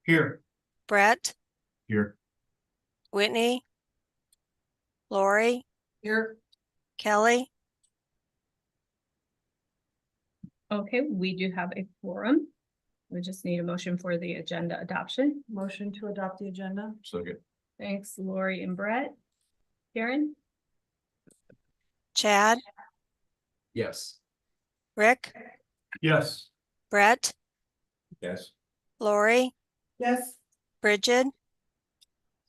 Here. Brett, Here. Whitney, Lori, Here. Kelly. Okay, we do have a quorum. We just need a motion for the agenda adoption. Motion to adopt the agenda. Second. Thanks, Lori and Brett. Karen? Chad, Yes. Rick, Yes. Brett, Yes. Lori, Yes. Bridget.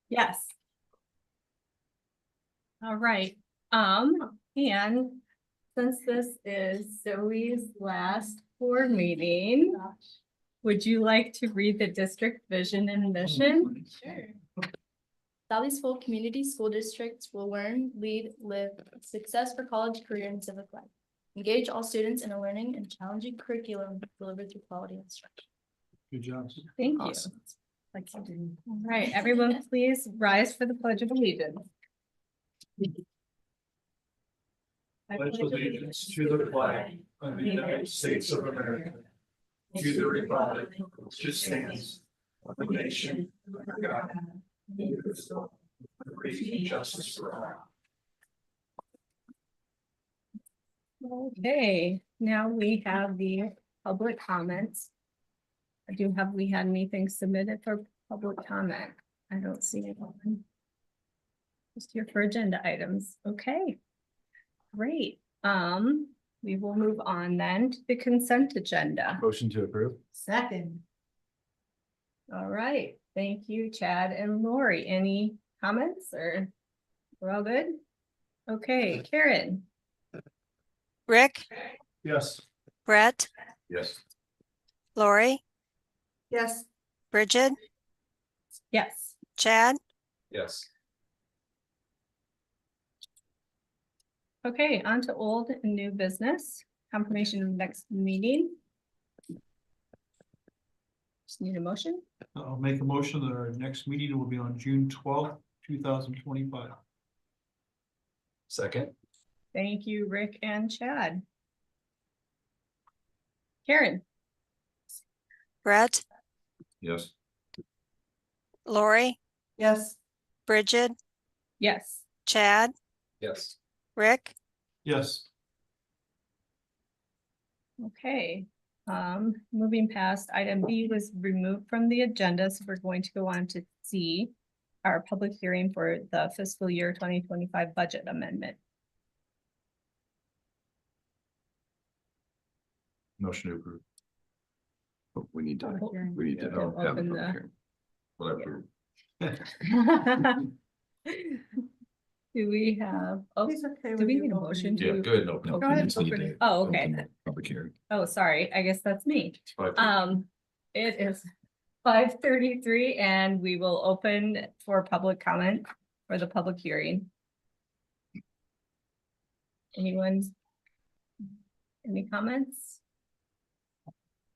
Yes. All right, and since this is Zoe's last board meeting, would you like to read the district vision and mission? Sure. Valley's Polk Community School Districts will learn, lead, live, success for college, career, and civic life. Engage all students in a learning and challenging curriculum delivered through quality instruction. Good job. Thank you. Awesome. Like you didn't. All right, everyone, please rise for the Pledge of Allegiance. Pledge allegiance to the flag of the United States of America, to the republic which stands one nation under God, indivisible, with liberty and justice for all. Okay, now we have the public comments. Have we had anything submitted for public comment? I don't see anyone. Just here for agenda items. Okay. Great. We will move on then to the consent agenda. Motion to approve. Second. All right, thank you, Chad and Lori. Any comments or we're all good? Okay, Karen, Rick, Yes. Brett, Yes. Lori, Yes. Bridget, yes. Chad. Yes. Okay, on to old and new business. Confirmation of next meeting. Just need a motion. I'll make a motion that our next meeting will be on June 12th, 2025. Second. Thank you, Rick and Chad. Karen, Brett, Yes. Lori, Yes. Bridget, yes. Chad, Yes. Rick. Yes, Okay, moving past item B was removed from the agenda, so we're going to go on to C. Our public hearing for the fiscal year 2025 budget amendment. Motion to approve. But we need to, Public hearing. we need to Yeah, have a open public the- hearing. Whatever. Do we have, oh, He's okay do with we you need a opening motion it. Yeah, to? go ahead and open. Go it. ahead, We just need open to it. Oh, okay. open the Public hearing. Oh, sorry, I guess that's me. It's 5:30. It is 5:33 and we will open for public comment for the public hearing. Anyone? Any comments?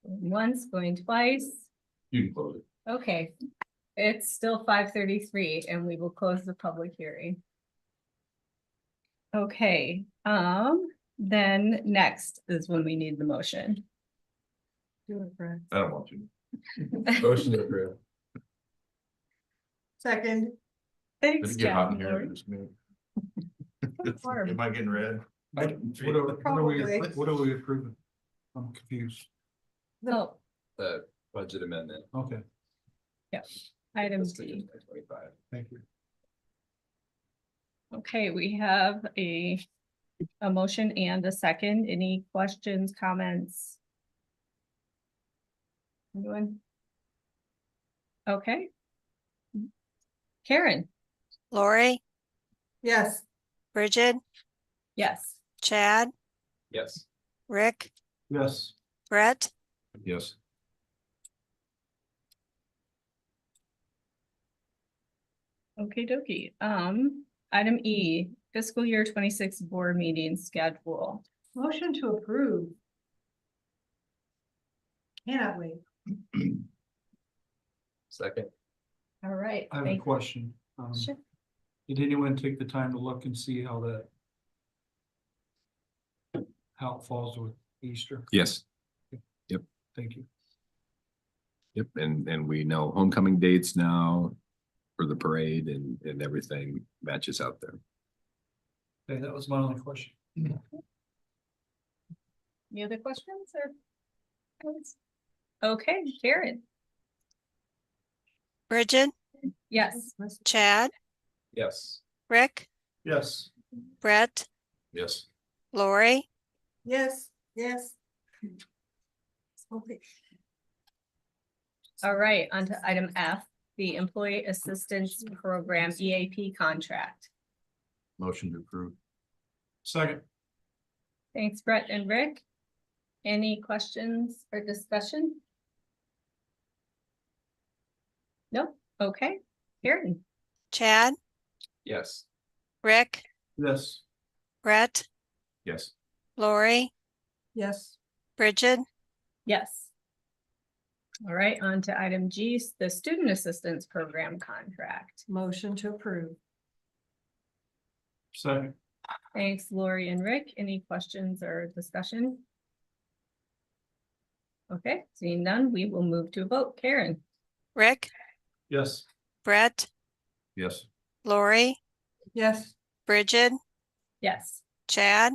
Once, going twice. You can close it. Okay, it's still 5:33 and we will close the public hearing. Okay, then next is when we need the motion. Do it, Brett. I don't want to. Motion to approve. Second. Thanks, Did it get hot in Chad. here? Just move. Warm. Am I getting red? what Probably. are we approving? I'm confused. Oh, The budget amendment. Okay, item Fiscal year D. 2025. thank you. Okay, we have a motion and a second. Any questions, comments? Anyone? Okay. Karen, Lori, Yes. Bridget, yes. Chad, Yes. Rick, Yes, Brett. Yes. Okay, dokie. Item E, fiscal year 26 board meeting schedule. Motion to approve. Cannot wait. Second. All right. I have a question. Sure. Did anyone take the time to look and see how it falls with Easter? Yes. Thank you. Yep, and we know homecoming dates now for the parade and everything matches out there. Okay, that was my only question. Any other questions or? comments? Okay, Karen, Bridget, yes. Chad, Yes. Rick, Yes. Brett, Yes. Lori, Yes, yes. Okay. All right, on to item F, the Employee Assistance Program EAP contract. Motion to approve. Second, Thanks, Brett and Rick. Any questions or discussion? No, okay, Karen, Chad, Yes. Rick, yes, Brett, Yes. Lori, Yes, Bridget, yes. All right, on to item G, the Student Assistance Program contract. motion to approve. second, Thanks, Lori and Rick. Any questions or discussion? Okay, seeing none, we will move to a vote. Karen, Rick, yes, Brett, Yes. Lori, Yes, Bridget, yes. Chad,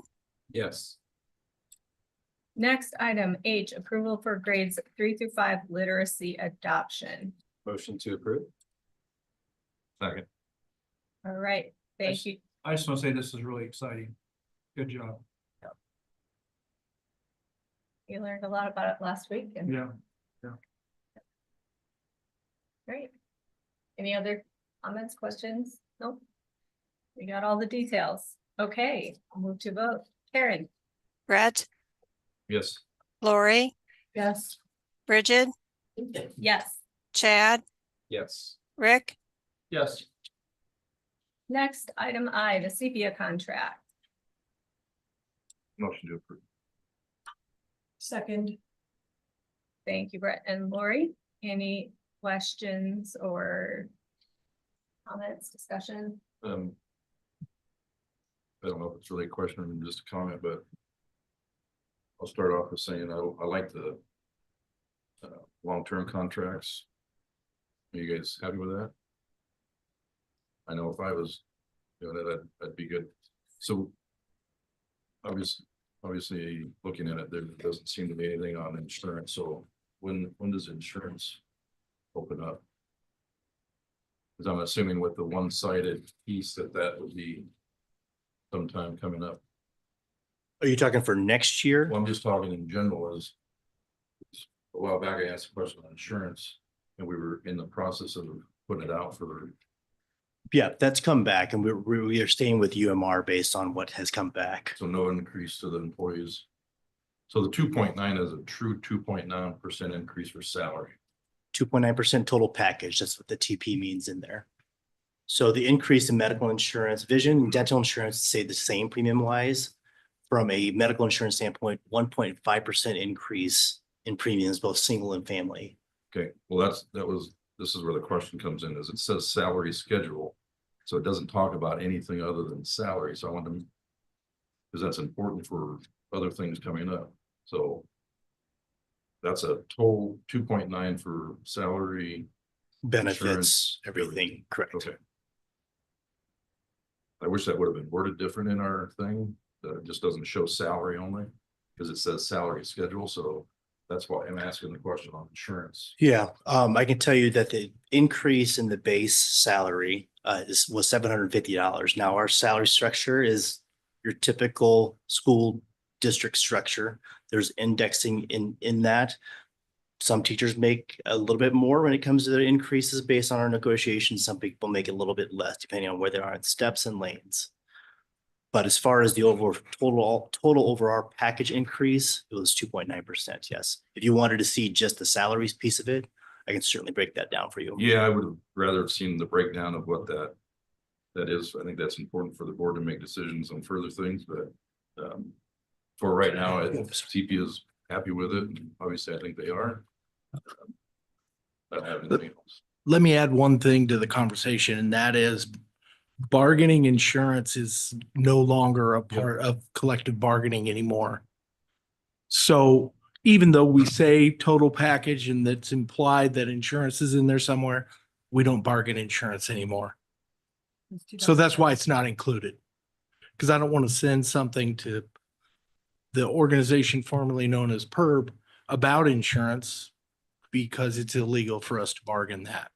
Yes. Next item H, approval for grades 3 through 5 literacy adoption. Motion to approve. Second. All right, thank you. I just want to say this is really exciting. Good job. You learned a lot about it last week and Yeah, great. Any other comments, questions? Nope. We got all the details. Okay, I'll move to vote. Karen, Brett, Yes. Lori, yes, Bridget, yes. Chad, Yes. Rick, yes, Next, item I, the sepia contract. Motion to approve. second, Thank you, Brett and Lori. Any questions or comments, discussion? I don't know if it's really a question or just a comment, but I'll start off with saying I like the long-term contracts. Are you guys happy with that? I know if I was doing it, that'd be good. So obviously looking at it, there doesn't seem to be anything on insurance. So when does insurance open up? Because I'm assuming with the one-sided piece that would be sometime coming up. Are you talking for next year? Well, I'm just talking in general as a while back, I asked a question on insurance and we were in the process of putting it out for, Yeah, that's come back and we are staying with UMR based on what has come back. so no increase to the employees. So the 2.9 is a true 2.9% increase for salary. 2.9% total package. That's what the TP means in there. So the increase in medical insurance, vision and dental insurance stay the same premium wise. From a medical insurance standpoint, 1.5% increase in premiums, both single and family. Okay, well, this is where the question comes in, is it says salary schedule. So it doesn't talk about anything other than salary. So I want to, because that's important for other things coming up. So that's a total 2.9 for salary. Benefits, Insurance, everything, correct. Okay. I wish that would have been worded different in our thing, that it just doesn't show salary only, because it says salary schedule, so that's why I'm asking the question on insurance. Yeah, I can tell you that the increase in the base salary was $750. Now our salary structure is your typical school district structure. There's indexing in that. Some teachers make a little bit more when it comes to their increases based on our negotiations. Some people make a little bit less depending on where they are in steps and lanes. But as far as the overall total overall package increase, it was 2.9%. Yes. If you wanted to see just the salaries piece of it, I can certainly break that down for you. Yeah, I would have rather have seen the breakdown of what that is. I think that's important for the board to make decisions on further things, but for right now, I think CP is happy with it. Obviously, I think they are. I don't have anything else. Let me add one thing to the conversation, and that is bargaining insurance is no longer a part of collective bargaining anymore. So even though we say total package and that's implied that insurance is in there somewhere, we don't bargain insurance anymore. So that's why it's not included. Because I don't want to send something to the organization formerly known as PERB about insurance because it's illegal for us to bargain that.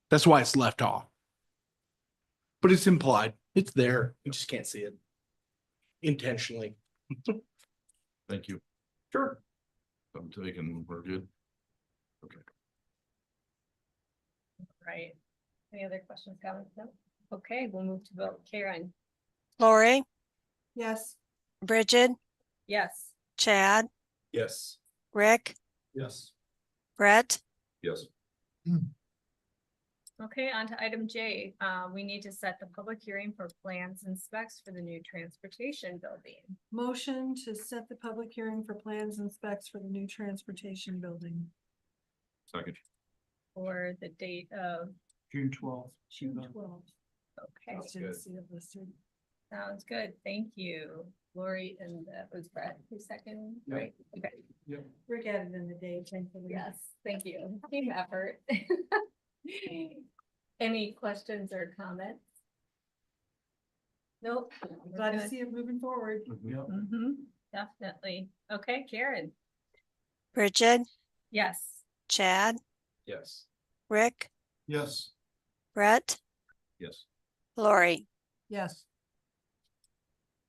That's why it's left off. But it's implied. It's there. You just can't see it intentionally. Thank you. Sure. I'm taking, we're good. Right. Any other questions, comments? No? Okay, we'll move to vote. Karen? Lori, Yes. Bridget, Yes. Chad, Yes. Rick, Yes. Brett, Yes. Okay, on to item J. We need to set the public hearing for plans and specs for the new transportation building. Motion to set the public hearing for plans and specs for the new transportation building. Second. For the date of, June 12th. June 12th. okay, I didn't see it listed. sounds good. Thank you. Lori, and that was Brett, who second, Yeah. right? Okay, Rick added in the date, thankfully. yes, thank you. Team effort. Any questions or comments? Nope. we're Glad to good. see it moving forward. Yep. Definitely. Okay, Karen? Bridget, Yes. Chad, Yes. Rick, Yes. Brett, Yes. Lori. Yes.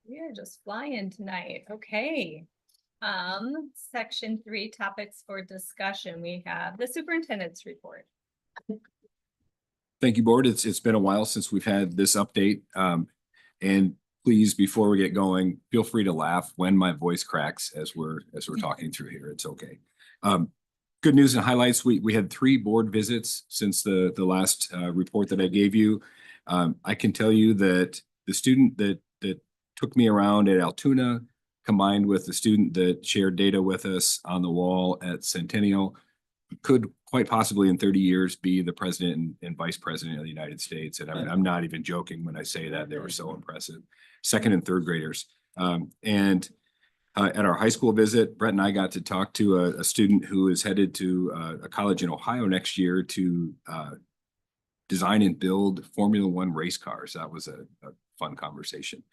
We are just flying tonight. Okay. Section 3, topics for discussion. We have the superintendent's report. Thank you, board. It's been a while since we've had this update. And please, before we get going, feel free to laugh when my voice cracks as we're talking through here. It's okay. Good news and highlights. We had 3 board visits since the last report that I gave you. I can tell you that the student that took me around at Altoona, combined with the student that shared data with us on the wall at Centennial, could quite possibly in 30 years be the president and vice president of the United States. And I'm not even joking when I say that. They were so impressive. 2nd and 3rd graders. At our high school visit, Brett and I got to talk to a student who is headed to a college in Ohio next year to design and build Formula One race cars. That was a fun conversation.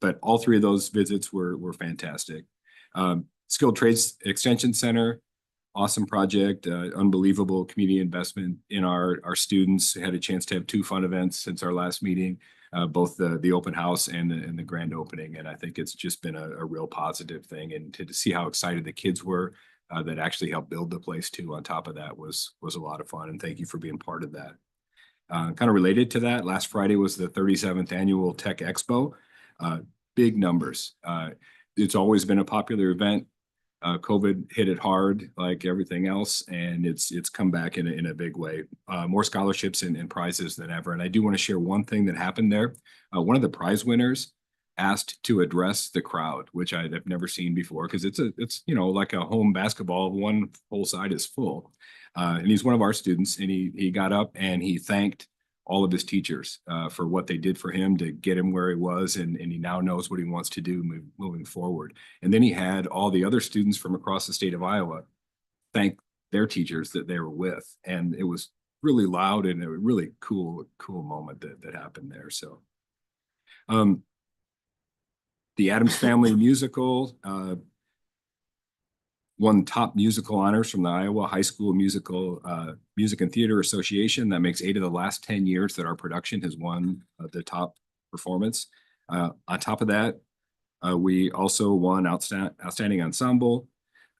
But all 3 of those visits were fantastic. Skilled Trades Extension Center, awesome project, unbelievable community investment in our students. Had a chance to have 2 fun events since our last meeting, both the open house and the grand opening. And I think it's just been a real positive thing. And to see how excited the kids were that actually helped build the place too, on top of that was a lot of fun. And thank you for being part of that. Kind of related to that, last Friday was the 37th annual Tech Expo. Big numbers. It's always been a popular event. COVID hit it hard like everything else, and it's come back in a big way. More scholarships and prizes than ever. And I do want to share one thing that happened there. One of the prize winners asked to address the crowd, which I've never seen before, because it's like a home basketball, one whole side is full. And he's one of our students, and he got up and he thanked all of his teachers for what they did for him to get him where he was, and he now knows what he wants to do moving forward. And then he had all the other students from across the state of Iowa thank their teachers that they were with, and it was really loud and a really cool moment that happened there. So the Addams Family musical won top musical honors from the Iowa High School Music and Theater Association. That makes 8 of the last 10 years that our production has won the top performance. On top of that, we also won Outstanding Ensemble,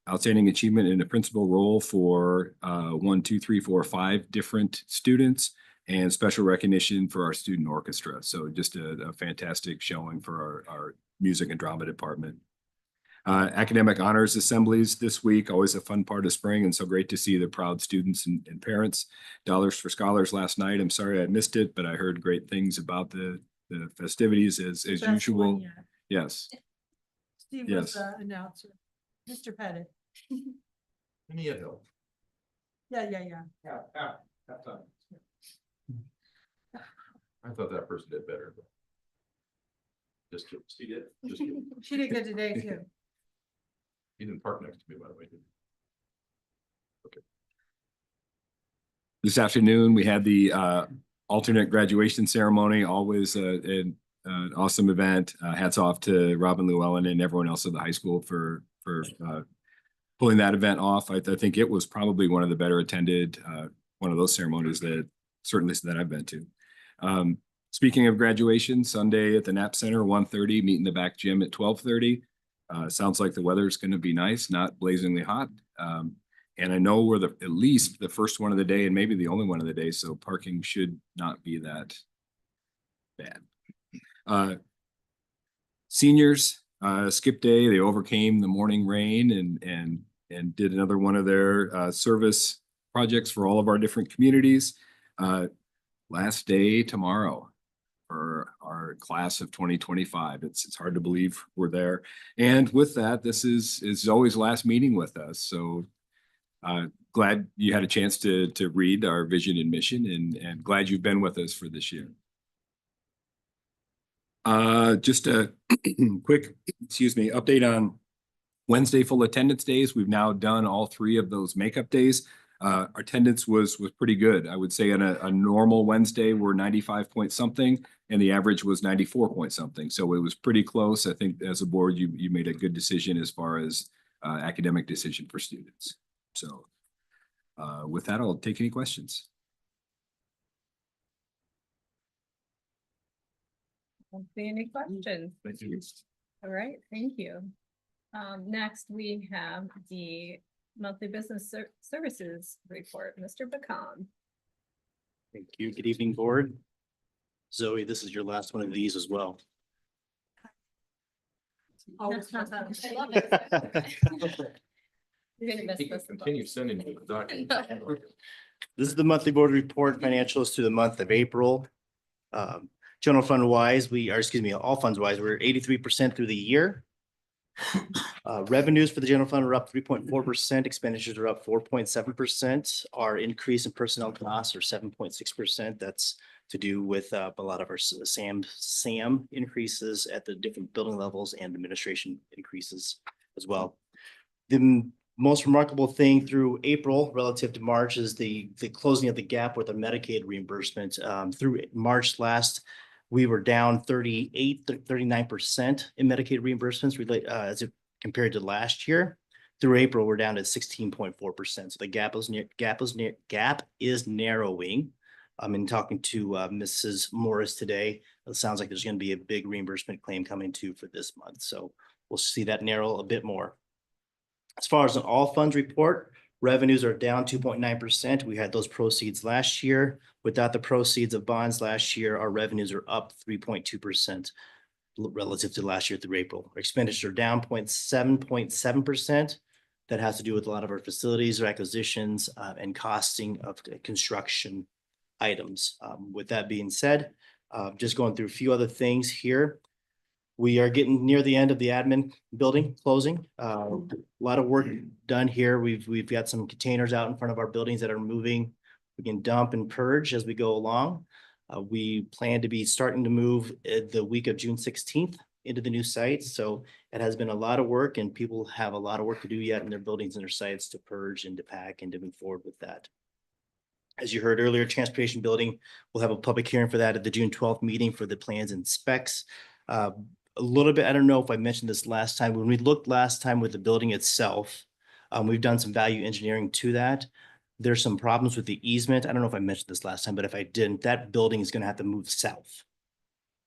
Outstanding Achievement in a Principal Role for 1, 2, 3, 4, 5 different students, and special recognition for our student orchestra. So just a fantastic showing for our music and drama department. Academic honors assemblies this week, always a fun part of spring, and so great to see the proud students and parents. Dollars for Scholars last night. I'm sorry I missed it, but I heard great things about the festivities as Best usual. one yet. Yes. Steve Yes. was the announcer. Mr. Pettit. Any help? Yeah. I thought that person did better. Just kidding. She did. Just kidding. She did good today too. He didn't park next to me, by the way. did he? This afternoon, we had the alternate graduation ceremony, always an awesome event. Hats off to Robin Llewellyn and everyone else at the high school for pulling that event off. I think it was probably one of the better attended, one of those ceremonies that certainly that I've been to. Speaking of graduation, Sunday at the Knapp Center, 1:30, meet in the back gym at 12:30. Sounds like the weather's going to be nice, not blazingly hot. And I know we're at least the first one of the day and maybe the only one of the day, so parking should not be that bad. Seniors, skip day, they overcame the morning rain and did another one of their service projects for all of our different communities. Last day tomorrow for our class of 2025. It's hard to believe we're there. And with that, this is Zoe's last meeting with us. So glad you had a chance to read our vision and mission, and glad you've been with us for this year. Just a quick, update on Wednesday full attendance days. We've now done all 3 of those makeup days. Our attendance was pretty good. I would say on a normal Wednesday, we're 95 point something, and the average was 94 point something. So it was pretty close. I think as a board, you made a good decision as far as academic decision for students. So with that, I'll take any questions. Don't see any questions. Thank you. All right, thank you. Next, we have the monthly business services report, Mr. Bacon. Thank you. Good evening, board. Zoe, this is your last one of these as well. I love it. You're gonna miss He can this. continue sending me the document. This is the monthly board report financials through the month of April. General fund wise, all funds wise, we're 83% through the year. Revenues for the general fund are up 3.4%. Expenditures are up 4.7%. Our increase in personnel costs are 7.6%. That's to do with a lot of our SAM increases at the different building levels and administration increases as well. The most remarkable thing through April relative to March is the closing of the gap with the Medicaid reimbursement. Through March last, we were down 39% in Medicaid reimbursements as it compared to last year. Through April, we're down to 16.4%. So the gap is narrowing. In talking to Mrs. Morris today, it sounds like there's going to be a big reimbursement claim coming too for this month. So we'll see that narrow a bit more. As far as an all funds report, revenues are down 2.9%. We had those proceeds last year. Without the proceeds of bonds last year, our revenues are up 3.2% relative to last year through April. Our expenditures are down 7.7%. That has to do with a lot of our facilities or acquisitions and costing of construction items. With that being said, just going through a few other things here. We are getting near the end of the admin building closing. A lot of work done here. We've got some containers out in front of our buildings that are moving. We can dump and purge as we go along. We plan to be starting to move the week of June 16th into the new site. So it has been a lot of work, and people have a lot of work to do yet in their buildings and their sites to purge and to pack and to move forward with that. As you heard earlier, transportation building, we'll have a public hearing for that at the June 12th meeting for the plans and specs. A little bit, I don't know if I mentioned this last time, when we looked last time with the building itself, we've done some value engineering to that. There's some problems with the easement. I don't know if I mentioned this last time, but if I didn't, that building is going to have to move south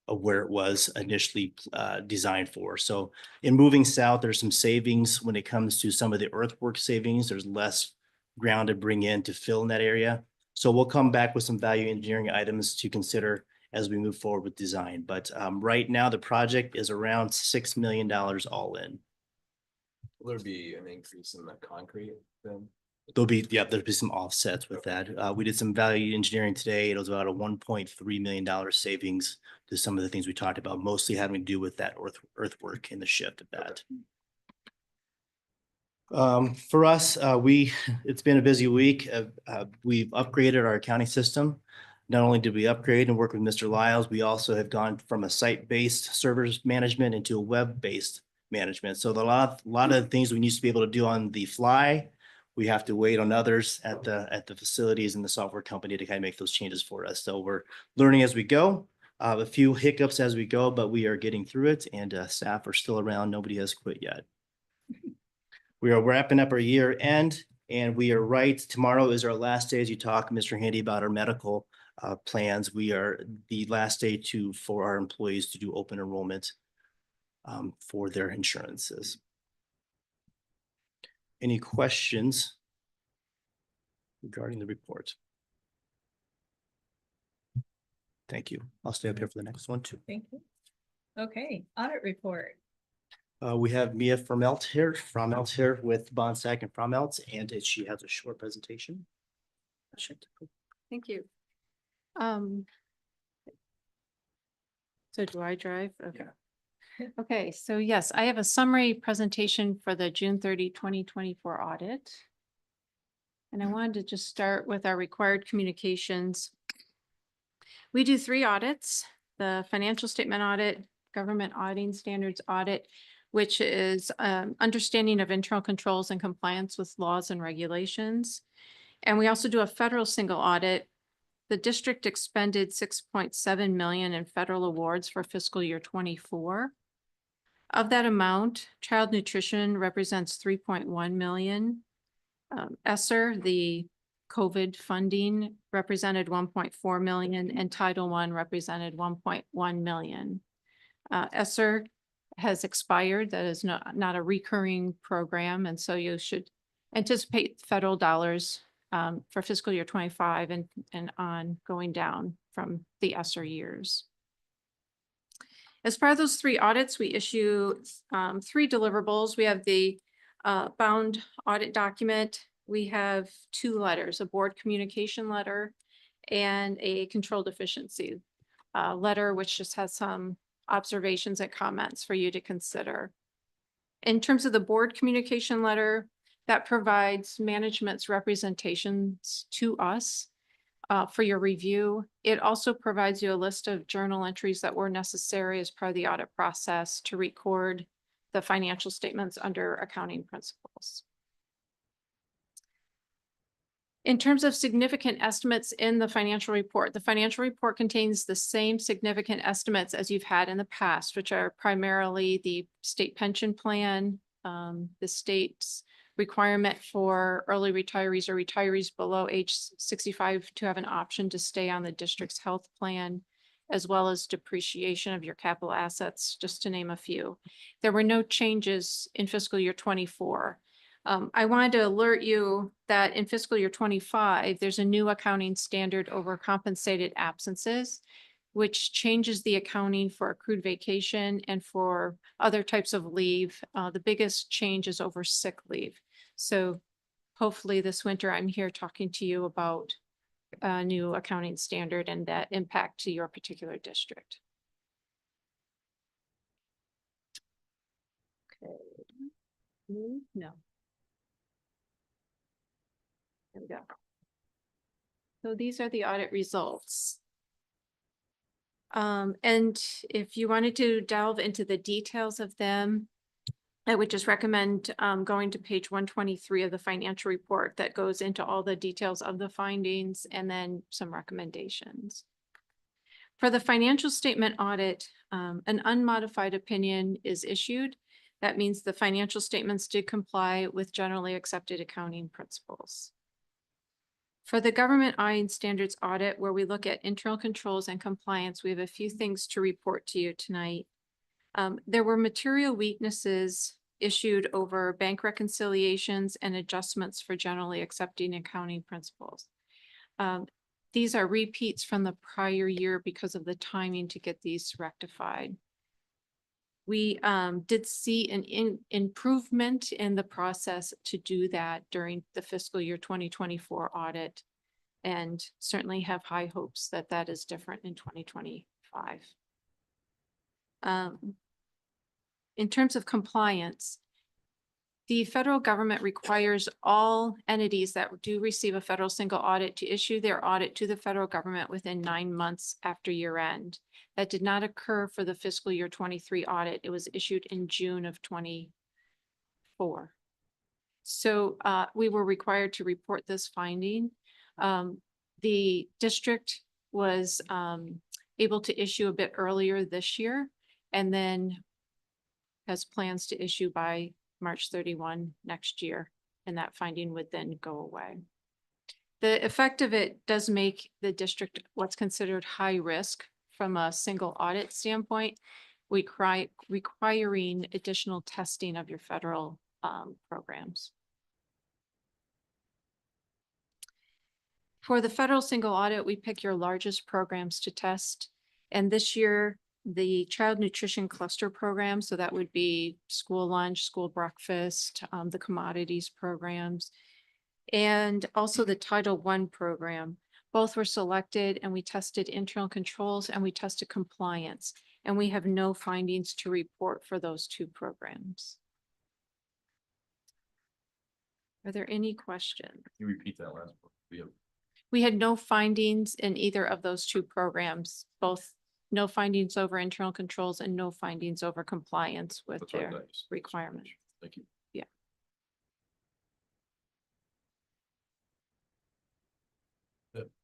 of where it was initially designed for. So in moving south, there's some savings when it comes to some of the earthwork savings. There's less ground to bring in to fill in that area. So we'll come back with some value engineering items to consider as we move forward with design. But right now, the project is around $6 million all in. Will there be an increase in the concrete then? There'll be some offsets with that. We did some value engineering today. It was about a $1.3 million savings to some of the things we talked about, mostly having to do with that earthwork and the shift of that. For us, it's been a busy week. We've upgraded our accounting system. Not only did we upgrade and work with Mr. Lyles, we also have gone from a site-based servers management into a web-based management. So the lot of things we used to be able to do on the fly, we have to wait on others at the facilities and the software company to kind of make those changes for us. So we're learning as we go. A few hiccups as we go, but we are getting through it, and staff are still around. Nobody has quit yet. We are wrapping up our year end, and we are right. Tomorrow is our last day, as you talk, Mr. Handy, about our medical plans. We are the last day for our employees to do open enrollment for their insurances. Any questions regarding the report? Thank you. I'll stay up here for the next one too. Thank you. Okay, audit report. We have Mia Fromelt here with Bonsack and Fromelt, and she has a short presentation. Thank you. So do I drive? Okay. Okay, so yes, I have a summary presentation for the June 30, 2024 audit. And I wanted to just start with our required communications. We do 3 audits: the financial statement audit, government auditing standards audit, which is understanding of internal controls and compliance with laws and regulations. And we also do a federal single audit. The district expended $6.7 million in federal awards for fiscal year 24. Of that amount, child nutrition represents $3.1 million. ESSER, the COVID funding, represented $1.4 million, and Title I represented $1.1 million. ESSER has expired. That is not a recurring program, and so you should anticipate federal dollars for fiscal year 25 and on going down from the ESSER years. As part of those 3 audits, we issue 3 deliverables. We have the bound audit document. We have 2 letters: a board communication letter and a control deficiency letter, which just has some observations and comments for you to consider. In terms of the board communication letter, that provides management's representations to us for your review. It also provides you a list of journal entries that were necessary as part of the audit process to record the financial statements under accounting principles. In terms of significant estimates in the financial report contains the same significant estimates as you've had in the past, which are primarily the state pension plan, the state's requirement for early retirees or retirees below age 65 to have an option to stay on the district's health plan, as well as depreciation of your capital assets, just to name a few. There were no changes in fiscal year 24. I wanted to alert you that in fiscal year 25, there's a new accounting standard over compensated absences, which changes the accounting for accrued vacation and for other types of leave. The biggest change is over sick leave. So hopefully this winter, I'm here talking to you about a new accounting standard and that impact to your particular district. Okay. No. There we go. So these are the audit results. And if you wanted to delve into the details of them, I would just recommend going to page 123 of the financial report that goes into all the details of the findings and then some recommendations. For the financial statement audit, an unmodified opinion is issued. That means the financial statements did comply with generally accepted accounting principles. For the government auditing standards audit, where we look at internal controls and compliance, we have a few things to report to you tonight. There were material weaknesses issued over bank reconciliations and adjustments for generally accepting accounting principles. These are repeats from the prior year because of the timing to get these rectified. We did see an improvement in the process to do that during the fiscal year 2024 audit, and certainly have high hopes that that is different in 2025. In terms of compliance, The federal government requires all entities that do receive a federal single audit to issue their audit to the federal government within 9 months after year end. That did not occur for the fiscal year 23 audit. It was issued in June of 24. So we were required to report this finding. The district was able to issue a bit earlier this year and then has plans to issue by March 31 next year, and that finding would then go away. The effect of it does make the district what's considered high risk from a single audit standpoint, requiring additional testing of your federal programs. For the federal single audit, we pick your largest programs to test. And this year, the child nutrition cluster program, so that would be school lunch, school breakfast, the commodities programs, and also the Title I program. Both were selected and we tested internal controls and we tested compliance. And we have no findings to report for those two programs. Are there any questions? Can you repeat that last part? We had no findings in either of those two programs, both no findings over internal controls and no findings over compliance with That's what I their thought you said. requirements. Thank you. Yeah.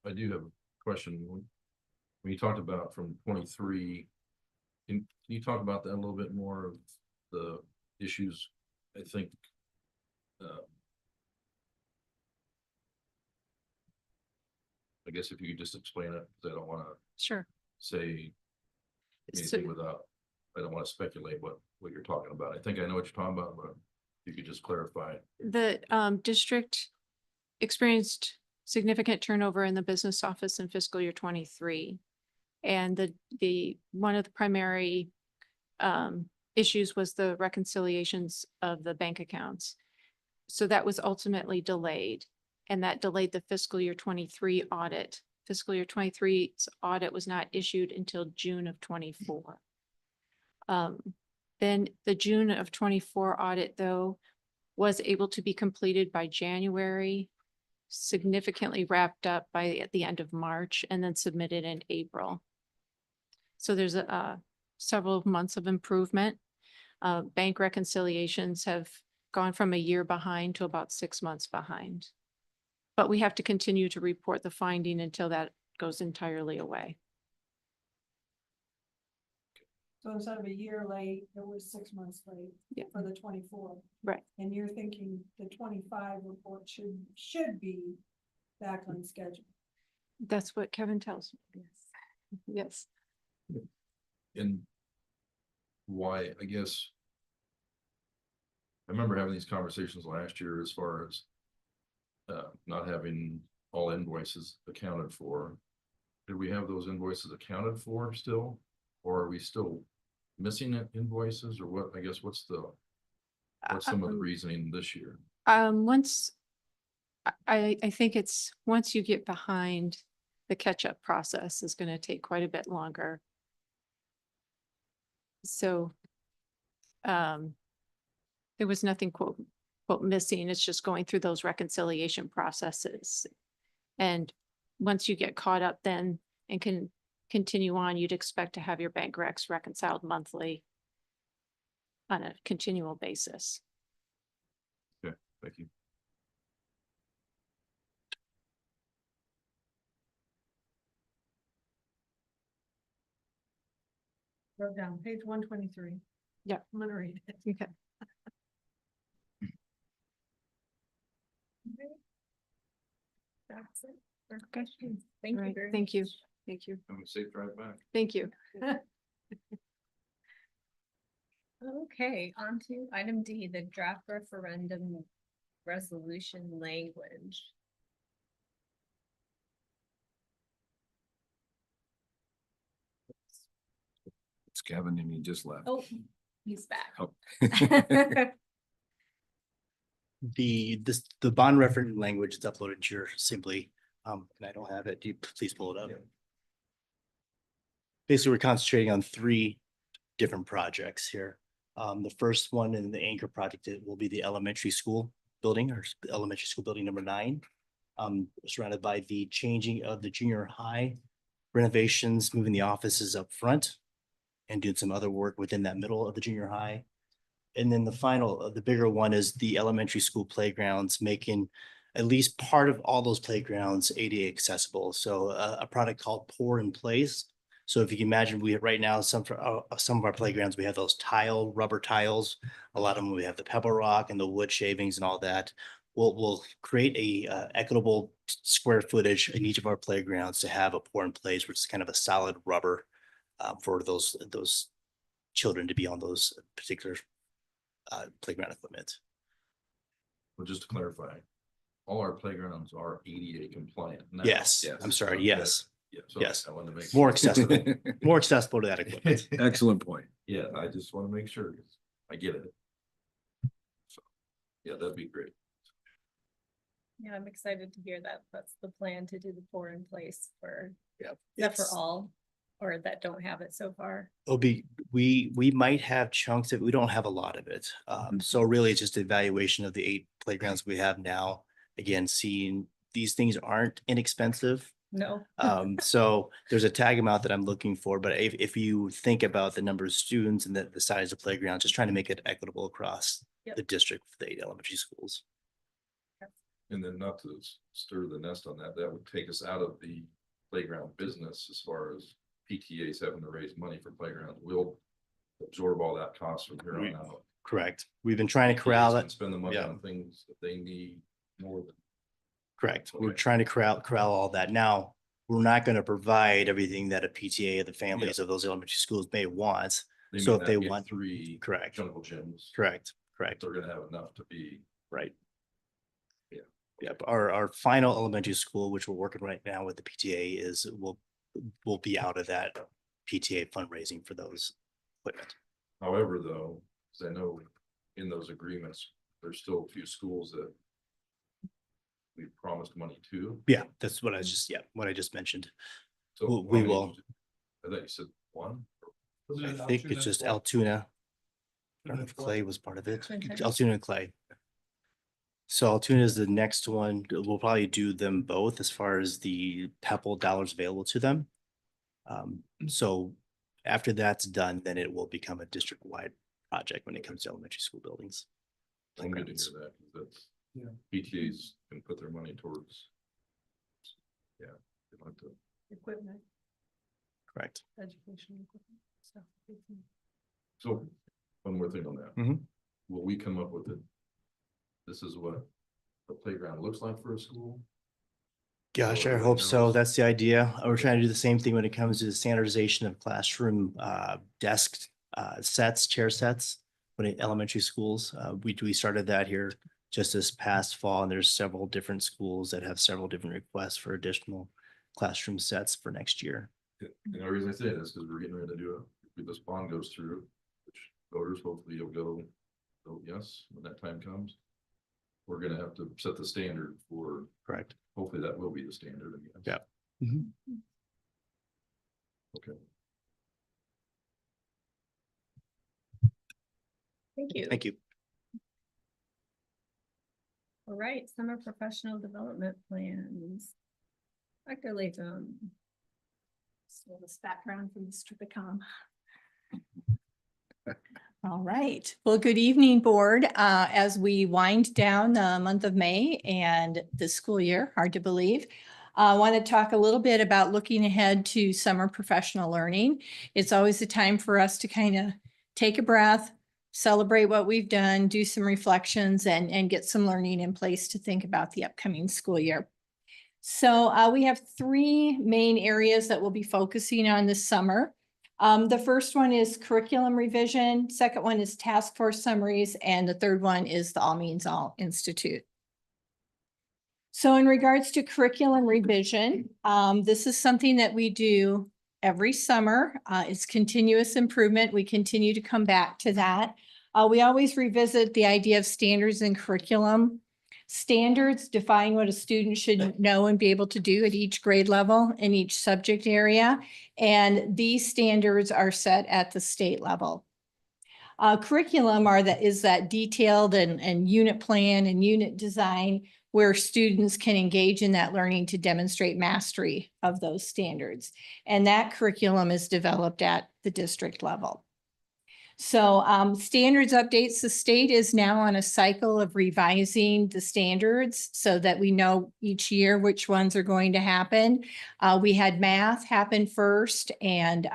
I do have a question. When you talked about from 23, can you talk about that a little bit more of the issues? I think I guess if you could just explain it, because I don't want to Sure. say So- anything without, I don't want to speculate what you're talking about. I think I know what you're talking about, but if you could just clarify. The district experienced significant turnover in the business office in fiscal year 23. And the one of the primary issues was the reconciliations of the bank accounts. So that was ultimately delayed, and that delayed the fiscal year 23 audit. Fiscal year 23's audit was not issued until June of 24. Then the June of 24 audit, though, was able to be completed by January, significantly wrapped up by at the end of March, and then submitted in April. So there's several months of improvement. Bank reconciliations have gone from a year behind to about 6 months behind. But we have to continue to report the finding until that goes entirely away. So instead of a year late, it was 6 months late. Yeah. For the 24. Right. And you're thinking the 25 report should be back on schedule. That's what Kevin tells me. Yes. Yes. And why, I guess, I remember having these conversations last year as far as not having all invoices accounted for. Did we have those invoices accounted for still? Or are we still missing invoices, or what? I guess what's some of the reasoning this year? Once I think it's once you get behind, the catch-up process is going to take quite a bit longer. So there was nothing quote missing. It's just going through those reconciliation processes. And once you get caught up then and can continue on, you'd expect to have your bank recs reconciled monthly on a continual basis. Okay, thank you. Wrote down page 123. Yeah. I'm gonna read it. Okay. That's it. Okay. Thank you Right. very Thank you. much. Thank you. Have a safe drive back. Thank you. Okay, on to item D, the draft referendum resolution language. It's Kevin and he just left. Oh, he's back. Oh. The bond reference language is uploaded here simply, and I don't have it. Do you please pull it up? Basically, we're concentrating on 3 different projects here. The first one in the anchor project will be the elementary school building or elementary school building number 9. Surrounded by the changing of the junior high renovations, moving the offices up front and doing some other work within that middle of the junior high. And then the final, the bigger one is the elementary school playgrounds, making at least part of all those playgrounds ADA accessible. So a product called Pour in Place. So if you can imagine, we have right now, some of our playgrounds, we have those rubber tiles. A lot of them, we have the pebble rock and the wood shavings and all that. We'll create a equitable square footage in each of our playgrounds to have a Pour in Place, which is kind of a solid rubber for those children to be on those particular playground equipment. Well, just to clarify, all our playgrounds are ADA compliant now. Yes, I'm sorry, yes. Yeah, so Yes. I wanted to make. More accessible, more accessible to that equipment. Excellent point. Yeah, I just want to make sure, 'cause I get it. So, yeah, that'd be great. Yeah, I'm excited to hear that. That's the plan, to do the Pour in Place for, Yeah. is that for all, or that don't have it so far? We might have chunks that we don't have a lot of it. So really it's just evaluation of the 8 playgrounds we have now. Again, seeing these things aren't inexpensive. No. So there's a tag amount that I'm looking for, but if you think about the number of students and the size of playground, just trying to make it equitable across Yep. the district for the 8 elementary schools. And then not to stir the nest on that, that would take us out of the playground business as far as PTAs having to raise money for playgrounds. We'll absorb all that cost from here on out. Correct. We've been trying to corral PTAs that. can spend the money yeah. on things that they need more than. Correct. We're Okay. trying to corral all that. Now, we're not going to provide everything that a PTA of the families of those elementary schools may want. They So may if not they get want, 3 correct, jungle gyms. correct. They're gonna have enough to be. Right. Yeah. Yep. Our final elementary school, which we're working right now with the PTA, is will be out of that PTA fundraising for those equipment. However, though, because I know in those agreements, there's still a few schools that we promised money to. Yeah, that's what what I just mentioned. So We how many will. did you- I thought you said 1. I think it's just Altoona. I don't know if Clay was part of it. Altoona and Clay. So Altoona is the next one. We'll probably do them both as far as the PEPAL dollars available to them. So after that's done, then it will become a district-wide project when it comes to elementary school buildings. I'm good to hear that, 'cause that's, Yeah. PTAs can put their money towards. Yeah, they don't have to. Equipment, Correct. educational equipment, stuff. So, one more thing on that. Mhm. Will we come up with it? This is what the playground looks like for a school? Gosh, I Everybody hope so. knows. That's the idea. We're trying to do the same thing when it comes to the standardization of classroom desk sets, chair sets. When in elementary schools, we started that here just this past fall, and there's several different schools that have several different requests for additional classroom sets for next year. And the reason I say this is because we're getting ready to do it, if this bond goes through, which voters hopefully will go yes, when that time comes. We're gonna have to set the standard for, Correct. hopefully that will be the standard, I guess. Yep. Mhm. Okay. Thank you. Thank you. All right, summer professional development plans. Dr. Latham. So this background from Mr. Bacom. All right. Well, good evening, board. As we wind down the month of May and the school year, hard to believe. I want to talk a little bit about looking ahead to summer professional learning. It's always a time for us to kind of take a breath, celebrate what we've done, do some reflections and get some learning in place to think about the upcoming school year. So we have 3 main areas that we'll be focusing on this summer. The first one is curriculum revision, second one is task force summaries, and the third one is the All Means All Institute. So in regards to curriculum revision, this is something that we do every summer. It's continuous improvement. We continue to come back to that. We always revisit the idea of standards and curriculum. Standards define what a student should know and be able to do at each grade level in each subject area. And these standards are set at the state level. Curriculum is that detailed and unit plan and unit design where students can engage in that learning to demonstrate mastery of those standards. And that curriculum is developed at the district level. So standards updates, the state is now on a cycle of revising the standards so that we know each year which ones are going to happen. We had math happen first, and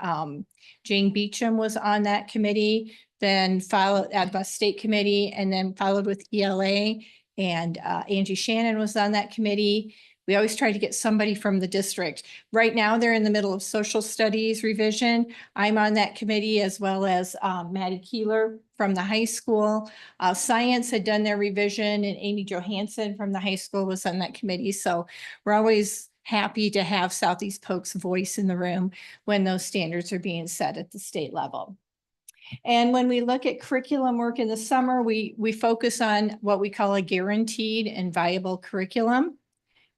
Jane Beecham was on that committee, then followed at the state committee, and then followed with ELA. And Angie Shannon was on that committee. We always try to get somebody from the district. Right now, they're in the middle of social studies revision. I'm on that committee, as well as Maddie Keeler from the high school. Science had done their revision, and Amy Johansson from the high school was on that committee. So we're always happy to have Southeast Polk's voice in the room when those standards are being set at the state level. And when we look at curriculum work in the summer, we focus on what we call a guaranteed and viable curriculum.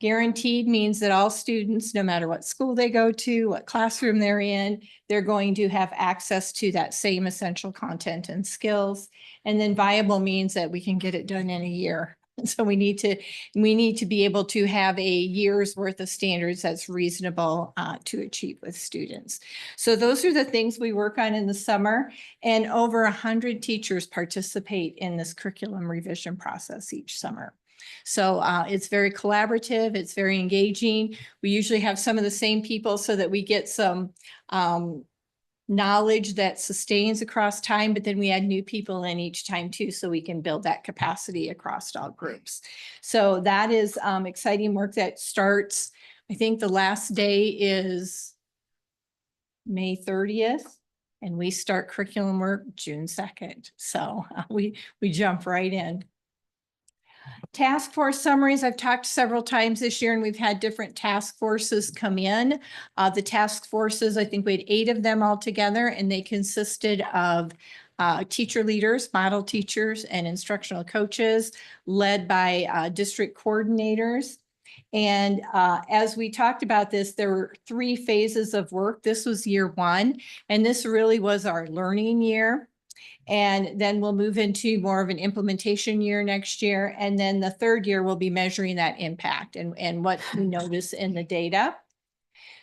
Guaranteed means that all students, no matter what school they go to, what classroom they're in, they're going to have access to that same essential content and skills. And then viable means that we can get it done in a year. So we need to be able to have a year's worth of standards that's reasonable to achieve with students. So those are the things we work on in the summer, and over 100 teachers participate in this curriculum revision process each summer. So it's very collaborative, it's very engaging. We usually have some of the same people so that we get some knowledge that sustains across time, but then we add new people in each time too, so we can build that capacity across all groups. So that is exciting work that starts, I think the last day is May 30th. And we start curriculum work June 2nd. So we jump right in. Task force summaries, I've talked several times this year, and we've had different task forces come in. The task forces, I think we had 8 of them all together, and they consisted of teacher leaders, model teachers, and instructional coaches led by district coordinators. And as we talked about this, there were 3 phases of work. This was year 1, and this really was our learning year. And then we'll move into more of an implementation year next year. And then the 3rd year, we'll be measuring that impact and what we notice in the data.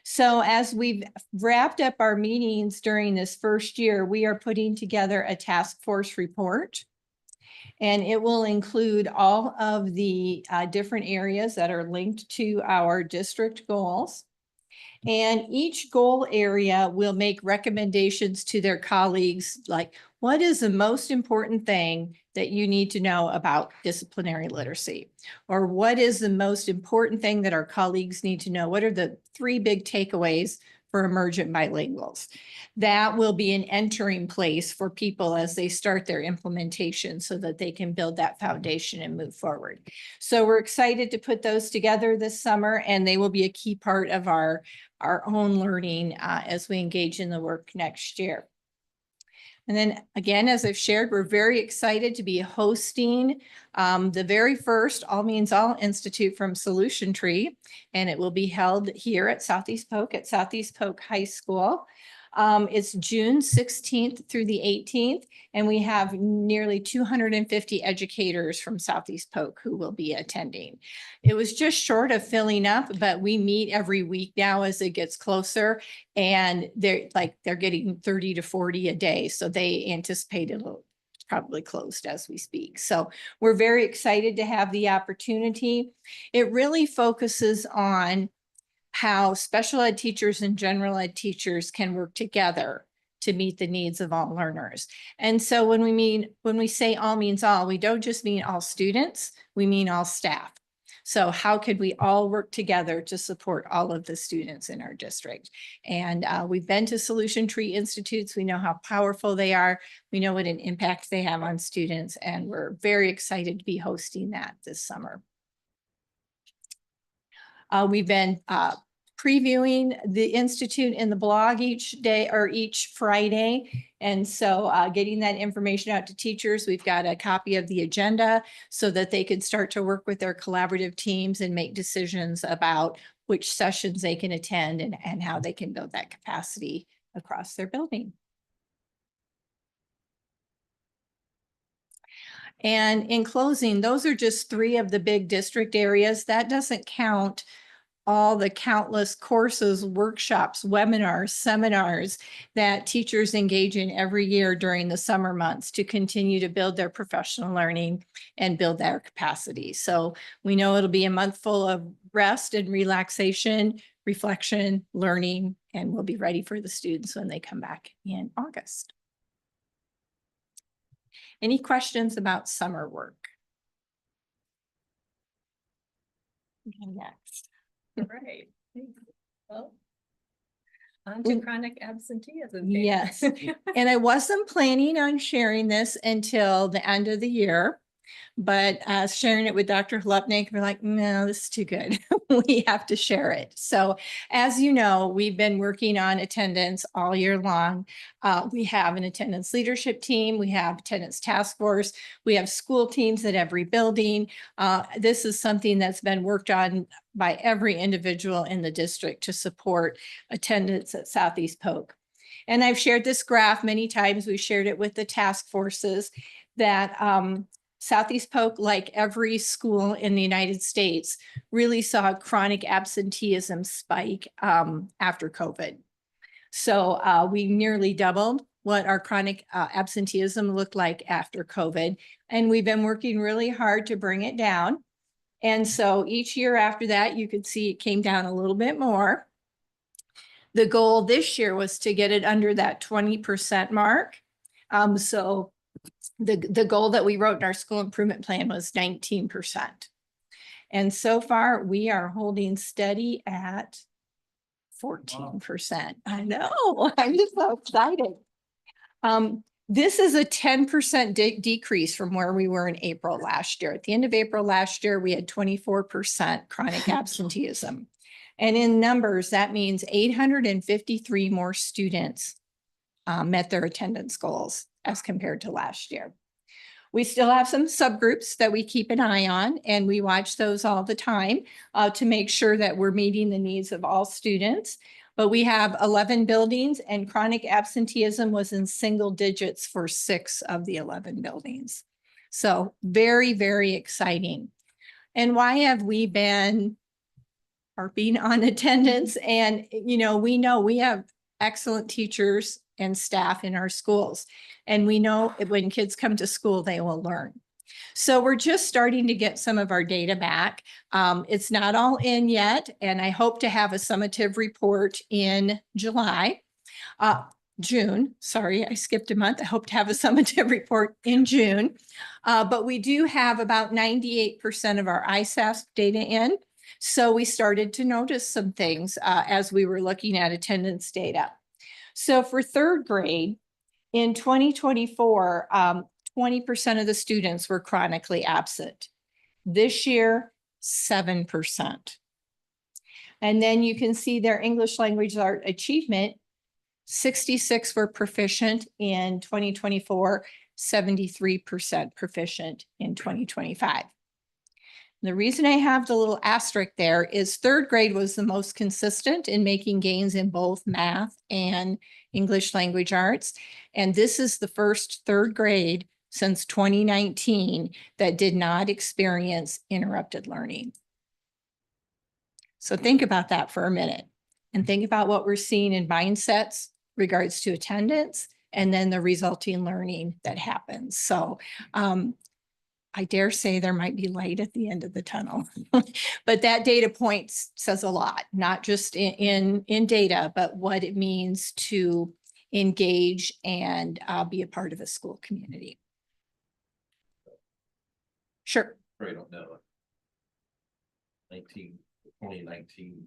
So as we've wrapped up our meetings during this first year, we are putting together a task force report. And it will include all of the different areas that are linked to our district goals. And each goal area will make recommendations to their colleagues, like what is the most important thing that you need to know about disciplinary literacy? Or what is the most important thing that our colleagues need to know? What are the 3 big takeaways for emergent bilinguals? That will be an entering place for people as they start their implementation so that they can build that foundation and move forward. So we're excited to put those together this summer, and they will be a key part of our own learning as we engage in the work next year. And then again, as I've shared, we're very excited to be hosting the very first All Means All Institute from Solution Tree, and it will be held here at Southeast Polk High School. It's June 16th through the 18th, and we have nearly 250 educators from Southeast Polk who will be attending. It was just short of filling up, but we meet every week now as it gets closer, and they're getting 30 to 40 a day. So they anticipate it'll probably closed as we speak. So we're very excited to have the opportunity. It really focuses on how special ed teachers and general ed teachers can work together to meet the needs of all learners. And so when we say all means all, we don't just mean all students, we mean all staff. So how could we all work together to support all of the students in our district? And we've been to Solution Tree Institutes. We know how powerful they are. We know what an impact they have on students, and we're very excited to be hosting that this summer. We've been previewing the Institute in the blog each day or each Friday. And so getting that information out to teachers, we've got a copy of the agenda so that they can start to work with their collaborative teams and make decisions about which sessions they can attend and how they can build that capacity across their building. And in closing, those are just 3 of the big district areas. That doesn't count all the countless courses, workshops, webinars, seminars that teachers engage in every year during the summer months to continue to build their professional learning and build their capacity. So we know it'll be a month full of rest and relaxation, reflection, learning, and we'll be ready for the students when they come back in August. Any questions about summer work? Okay, next. Right. Well, on to chronic absenteeism. Yes. And I wasn't planning on sharing this until the end of the year. But sharing it with Dr. Hlupnik, we're like, no, this is too good. We have to share it. So as you know, we've been working on attendance all year long. We have an attendance leadership team. We have attendance task force. We have school teams at every building. This is something that's been worked on by every individual in the district to support attendance at Southeast Polk. And I've shared this graph many times. We shared it with the task forces that Southeast Polk, like every school in the United States, really saw a chronic absenteeism spike after COVID. So we nearly doubled what our chronic absenteeism looked like after COVID. And we've been working really hard to bring it down. And so each year after that, you could see it came down a little bit more. The goal this year was to get it under that 20% mark. So the goal that we wrote in our school improvement plan was 19%. And so far we are holding steady at 14%. I know, I'm just so excited. This is a 10% decrease from where we were in April last year. At the end of April last year, we had 24% chronic absenteeism. And in numbers, that means 853 more students met their attendance goals as compared to last year. We still have some subgroups that we keep an eye on, and we watch those all the time to make sure that we're meeting the needs of all students. But we have 11 buildings, and chronic absenteeism was in single digits for 6 of the 11 buildings. So very, very exciting. And why have we been harping on attendance? And, you know we have excellent teachers and staff in our schools. And we know when kids come to school, they will learn. So we're just starting to get some of our data back. It's not all in yet, and I hope to have a summative report in June. Sorry, I skipped a month. I hope to have a summative report in June. But we do have about 98% of our ISASP data in. So we started to notice some things as we were looking at attendance data. So for 3rd grade, in 2024, 20% of the students were chronically absent. This year, 7%. And then you can see their English language art achievement, 66 were proficient in 2024, 73% proficient in 2025. The reason I have the little asterisk there is 3rd grade was the most consistent in making gains in both math and English language arts. And this is the first 3rd grade since 2019 that did not experience interrupted learning. So think about that for a minute and think about what we're seeing in mindsets regards to attendance and then the resulting learning that happens. So I dare say there might be light at the end of the tunnel, but that data point says a lot, not just in data, but what it means to engage and be a part of a school community. Sure. Right on that one. 2019.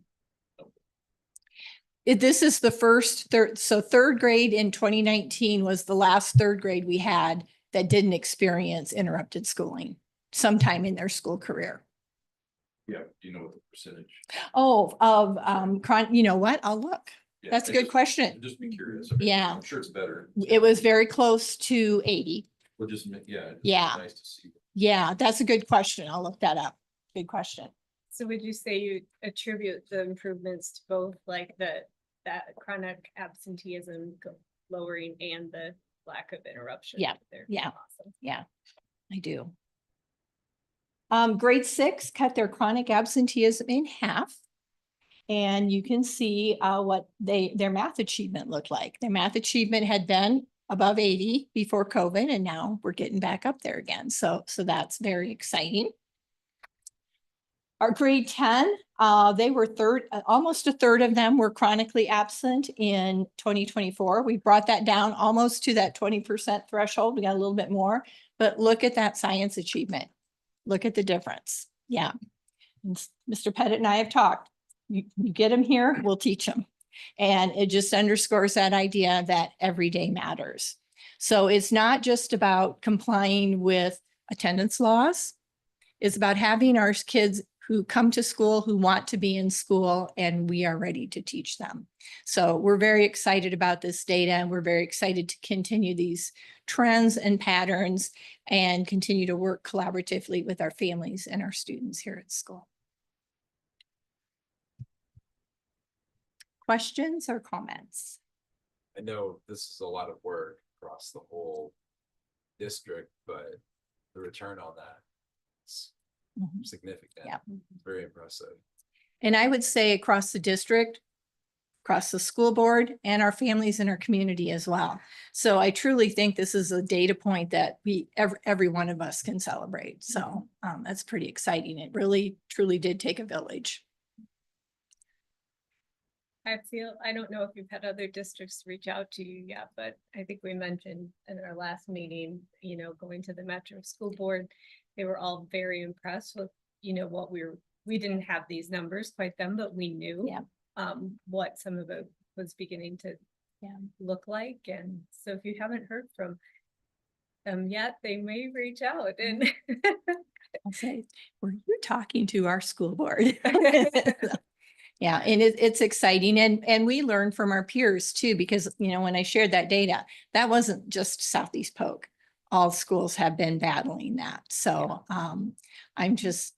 This is the first third. So 3rd grade in 2019 was the last 3rd grade we had that didn't experience interrupted schooling sometime in their school career. Yeah, do you know what the percentage? Oh, of you know what? I'll look. Yeah, That's a good question. Just be curious. I mean, Yeah. I'm sure it's better. It was very close to 80. We'll just, yeah. Yeah. Nice to see. Yeah, that's a good question. I'll look that up. Good question. So would you say you attribute the improvements to both like that chronic absenteeism lowering and the lack of interruption? Yeah, there? yeah. Awesome. Yeah. I do. Grade 6 cut their chronic absenteeism in half. And you can see what their math achievement looked like. Their math achievement had been above 80 before COVID, and now we're getting back up there again. So that's very exciting. Our grade 10, they were almost a third of them were chronically absent in 2024. We brought that down almost to that 20% threshold. We got a little bit more, but look at that science achievement. Look at the difference. Yeah. And Mr. Pettit and I have talked. You get them here, we'll teach them. And it just underscores that idea that every day matters. So it's not just about complying with attendance laws. It's about having our kids who come to school, who want to be in school, and we are ready to teach them. So we're very excited about this data, and we're very excited to continue these trends and patterns and continue to work collaboratively with our families and our students here at school. Questions or comments? I know this is a lot of work across the whole district, but the return on that is significant. Yeah. Very impressive. And I would say across the district, across the school board, and our families in our community as well. So I truly think this is a data point that every one of us can celebrate. So that's pretty exciting. It really, truly did take a village. I don't know if you've had other districts reach out to you yet, but I think we mentioned in our last meeting, going to the Metro School Board, they were all very impressed with, what we didn't have these numbers quite then, but we knew what some of it was beginning to look like. And so if you haven't heard from them yet, they may reach out and I'll say, were you talking to our school board? Yeah, and it's exciting. And we learn from our peers too, because, when I shared that data, that wasn't just Southeast Polk. All schools have been battling that. So I'm just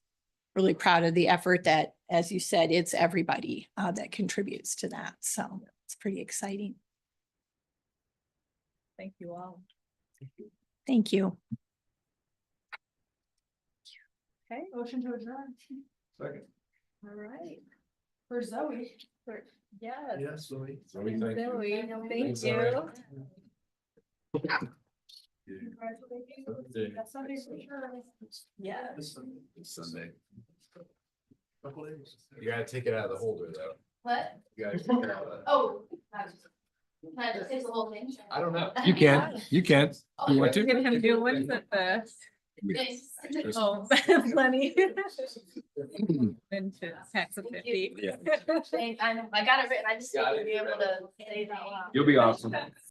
really proud of the effort that, as you said, it's everybody that contributes to that. So it's pretty exciting. thank you all. Thank you. Okay, motion to adjourn. Second. All right. For Zoe. Yes. Yes, Zoe. Zoe, thank Thanks, you. Zoe. Congratulations. That's Sunday for sure. Yeah. Sunday. Couple days. You gotta take it out of the holder though. What? You gotta take it out of the. Oh. Can I just take the whole thing? I don't know. You can. You can. You want We're to? gonna have new ones at the, oh, plenty. Into tax of 50. Yeah. I know, I got it written, I just need to be able to say that. You'll be awesome.